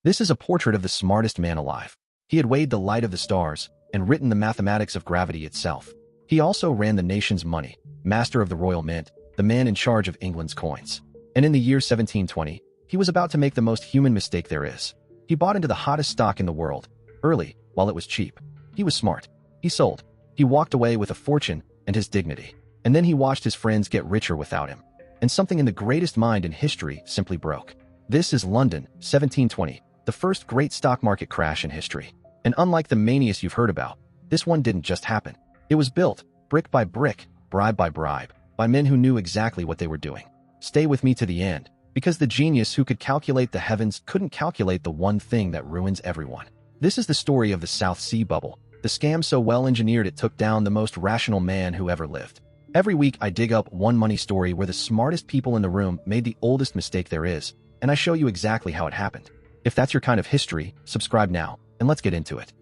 This is a portrait of the smartest man alive. He had weighed the light of the stars and written the mathematics of gravity itself. He also ran the nation's money, master of the royal mint, the man in charge of England's coins. And in the year 1720, he was about to make the most human mistake there is. He bought into the hottest stock in the world, early, while it was cheap. He was smart. He sold. He walked away with a fortune and his dignity. And then he watched his friends get richer without him. And something in the greatest mind in history simply broke. This is London, 1720, the first great stock market crash in history. And unlike the manias you've heard about, this one didn't just happen. It was built, brick by brick, bribe by bribe, by men who knew exactly what they were doing. Stay with me to the end, because the genius who could calculate the heavens couldn't calculate the one thing that ruins everyone. This is the story of the South Sea Bubble, the scam so well engineered it took down the most rational man who ever lived. Every week I dig up one money story where the smartest people in the room made the oldest mistake there is, and I show you exactly how it happened. If that's your kind of history, subscribe now, and let's get into it.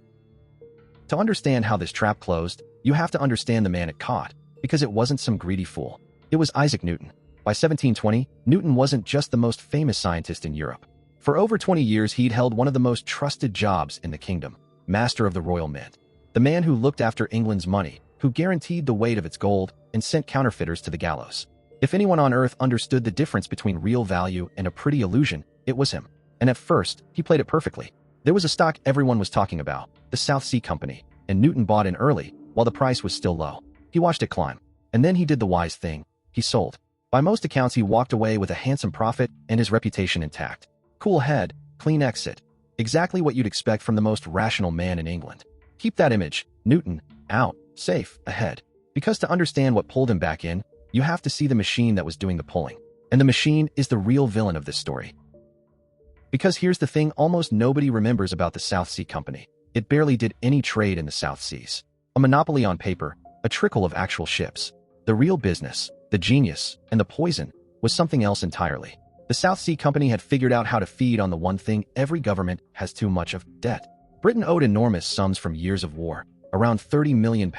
To understand how this trap closed, you have to understand the man it caught, because it wasn't some greedy fool. It was Isaac Newton. By 1720, Newton wasn't just the most famous scientist in Europe. For over 20 years he'd held one of the most trusted jobs in the kingdom, master of the royal mint. The man who looked after England's money, who guaranteed the weight of its gold, and sent counterfeiters to the gallows. If anyone on earth understood the difference between real value and a pretty illusion, it was him. And at first, he played it perfectly. There was a stock everyone was talking about, the South Sea Company, and Newton bought in early, while the price was still low. He watched it climb. And then he did the wise thing. He sold. By most accounts, he walked away with a handsome profit and his reputation intact. Cool head, clean exit. Exactly what you'd expect from the most rational man in England. Keep that image. Newton, out, safe, ahead. Because to understand what pulled him back in, you have to see the machine that was doing the pulling. And the machine is the real villain of this story. Because here's the thing almost nobody remembers about the South Sea Company. It barely did any trade in the South Seas. A monopoly on paper, a trickle of actual ships. The real business, the genius, and the poison was something else entirely. The South Sea Company had figured out how to feed on the one thing every government has too much of: debt. Britain owed enormous sums from years of war, around £30 million,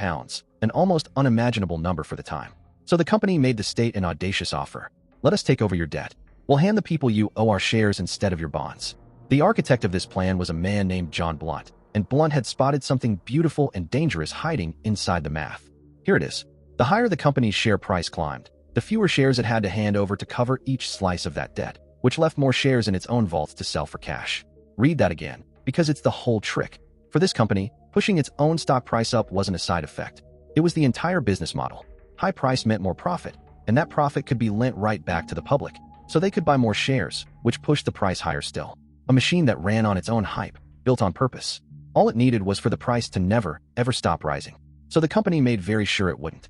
an almost unimaginable number for the time. So the company made the state an audacious offer. Let us take over your debt. We'll hand the people you owe our shares instead of your bonds. The architect of this plan was a man named John Blunt, and Blunt had spotted something beautiful and dangerous hiding inside the math. Here it is. The higher the company's share price climbed, the fewer shares it had to hand over to cover each slice of that debt, which left more shares in its own vaults to sell for cash. Read that again, because it's the whole trick. For this company, pushing its own stock price up wasn't a side effect. It was the entire business model. High price meant more profit, and that profit could be lent right back to the public, so they could buy more shares, which pushed the price higher still. A machine that ran on its own hype, built on purpose. All it needed was for the price to never, ever stop rising. So the company made very sure it wouldn't.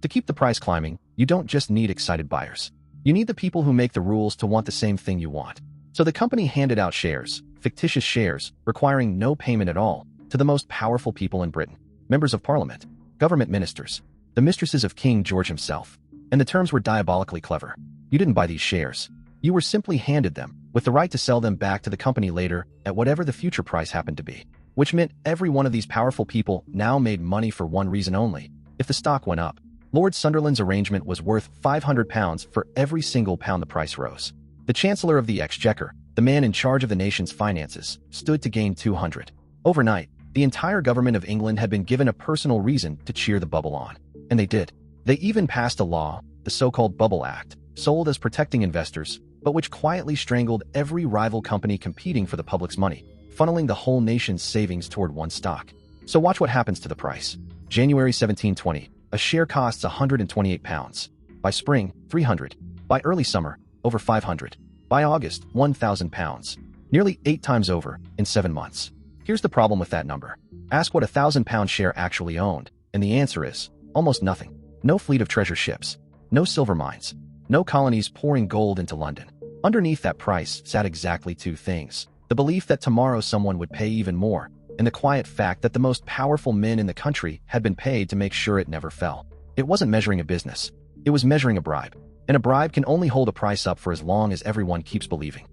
To keep the price climbing, you don't just need excited buyers. You need the people who make the rules to want the same thing you want. So the company handed out shares, fictitious shares, requiring no payment at all, to the most powerful people in Britain. Members of parliament, government ministers, the mistresses of King George himself. And the terms were diabolically clever. You didn't buy these shares. You were simply handed them, with the right to sell them back to the company later at whatever the future price happened to be. Which meant every one of these powerful people now made money for one reason only: if the stock went up. Lord Sunderland's arrangement was worth £500 for every single pound the price rose. The Chancellor of the Exchequer, the man in charge of the nation's finances, stood to gain 200. Overnight, the entire government of England had been given a personal reason to cheer the bubble on. And they did. They even passed a law, the so-called Bubble Act, sold as protecting investors, but which quietly strangled every rival company competing for the public's money, funneling the whole nation's savings toward one stock. So watch what happens to the price. January 1720. A share costs £128. By spring, £300. By early summer, over £500. By August, £1,000. Nearly 8 times over, in 7 months. Here's the problem with that number. Ask what a £1,000 share actually owned, and the answer is almost nothing. No fleet of treasure ships. No silver mines. No colonies pouring gold into London. Underneath that price sat exactly 2 things. The belief that tomorrow someone would pay even more, and the quiet fact that the most powerful men in the country had been paid to make sure it never fell. It wasn't measuring a business. It was measuring a bribe. And a bribe can only hold a price up for as long as everyone keeps believing.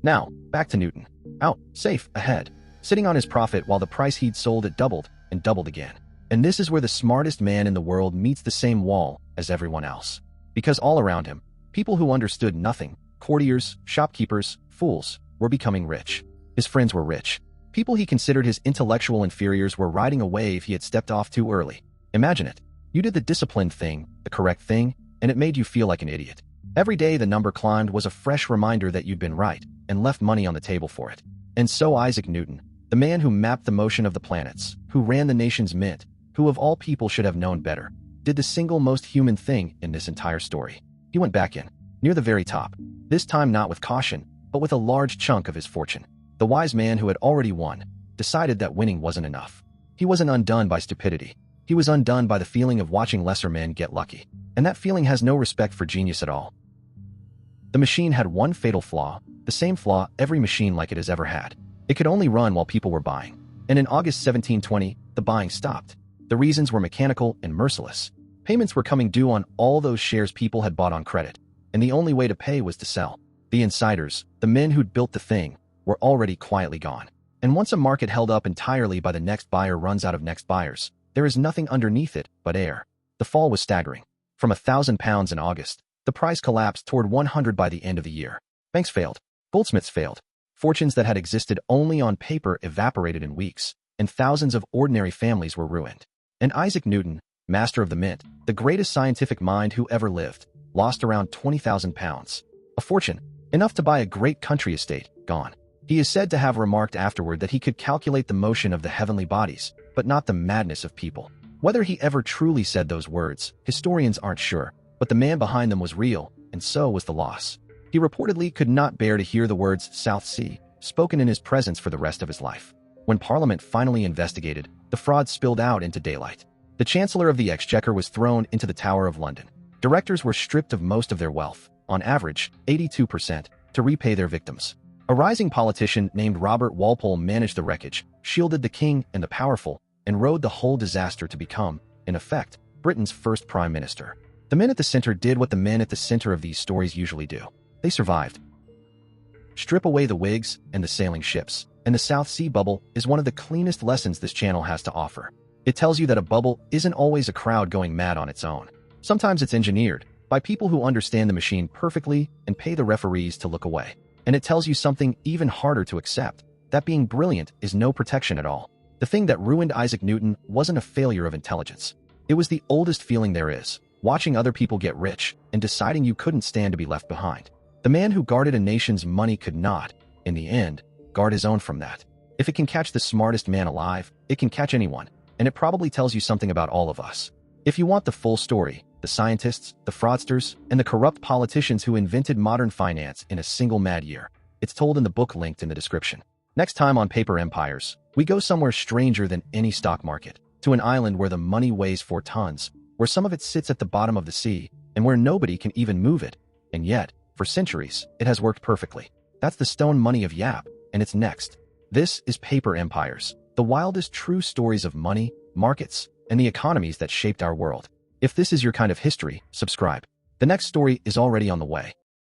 Now, back to Newton. Out, safe, ahead. Sitting on his profit while the price he'd sold it doubled and doubled again. And this is where the smartest man in the world meets the same wall as everyone else. Because all around him, people who understood nothing, courtiers, shopkeepers, fools, were becoming rich. His friends were rich. People he considered his intellectual inferiors were riding a wave he had stepped off too early. Imagine it. You did the disciplined thing, the correct thing, and it made you feel like an idiot. Every day the number climbed was a fresh reminder that you'd been right, and left money on the table for it. And so Isaac Newton, the man who mapped the motion of the planets, who ran the nation's mint, who of all people should have known better, did the single most human thing in this entire story. He went back in, near the very top, this time not with caution, but with a large chunk of his fortune. The wise man who had already won decided that winning wasn't enough. He wasn't undone by stupidity. He was undone by the feeling of watching lesser men get lucky. And that feeling has no respect for genius at all. The machine had one fatal flaw, the same flaw every machine like it has ever had. It could only run while people were buying. And in August 1720, the buying stopped. The reasons were mechanical and merciless. Payments were coming due on all those shares people had bought on credit, and the only way to pay was to sell. The insiders, the men who'd built the thing, were already quietly gone. And once a market held up entirely by the next buyer runs out of next buyers, there is nothing underneath it but air. The fall was staggering. From £1,000 in August, the price collapsed toward 100 by the end of the year. Banks failed. Goldsmiths failed. Fortunes that had existed only on paper evaporated in weeks, and thousands of ordinary families were ruined. And Isaac Newton, master of the mint, the greatest scientific mind who ever lived, lost around £20,000. A fortune, enough to buy a great country estate, gone. He is said to have remarked afterward that he could calculate the motion of the heavenly bodies, but not the madness of people. Whether he ever truly said those words, historians aren't sure, but the man behind them was real, and so was the loss. He reportedly could not bear to hear the words South Sea spoken in his presence for the rest of his life. When Parliament finally investigated, the fraud spilled out into daylight. The Chancellor of the Exchequer was thrown into the Tower of London. Directors were stripped of most of their wealth, on average, 82%, to repay their victims. A rising politician named Robert Walpole managed the wreckage, shielded the king and the powerful, and rode the whole disaster to become, in effect, Britain's first prime minister. The men at the center did what the men at the center of these stories usually do. They survived. Strip away the wigs and the sailing ships, and the South Sea bubble is one of the cleanest lessons this channel has to offer. It tells you that a bubble isn't always a crowd going mad on its own. Sometimes it's engineered by people who understand the machine perfectly and pay the referees to look away. And it tells you something even harder to accept, that being brilliant is no protection at all. The thing that ruined Isaac Newton wasn't a failure of intelligence. It was the oldest feeling there is, watching other people get rich and deciding you couldn't stand to be left behind. The man who guarded a nation's money could not, in the end, guard his own from that. If it can catch the smartest man alive, it can catch anyone, and it probably tells you something about all of us. If you want the full story, the scientists, the fraudsters, and the corrupt politicians who invented modern finance in a single mad year, it's told in the book linked in the description. Next time on Paper Empires, we go somewhere stranger than any stock market, to an island where the money weighs 4 tons, where some of it sits at the bottom of the sea, and where nobody can even move it. And yet, for centuries, it has worked perfectly. That's the stone money of Yap, and it's next. This is Paper Empires, the wildest true stories of money, markets, and the economies that shaped our world. If this is your kind of history, subscribe. The next story is already on the way.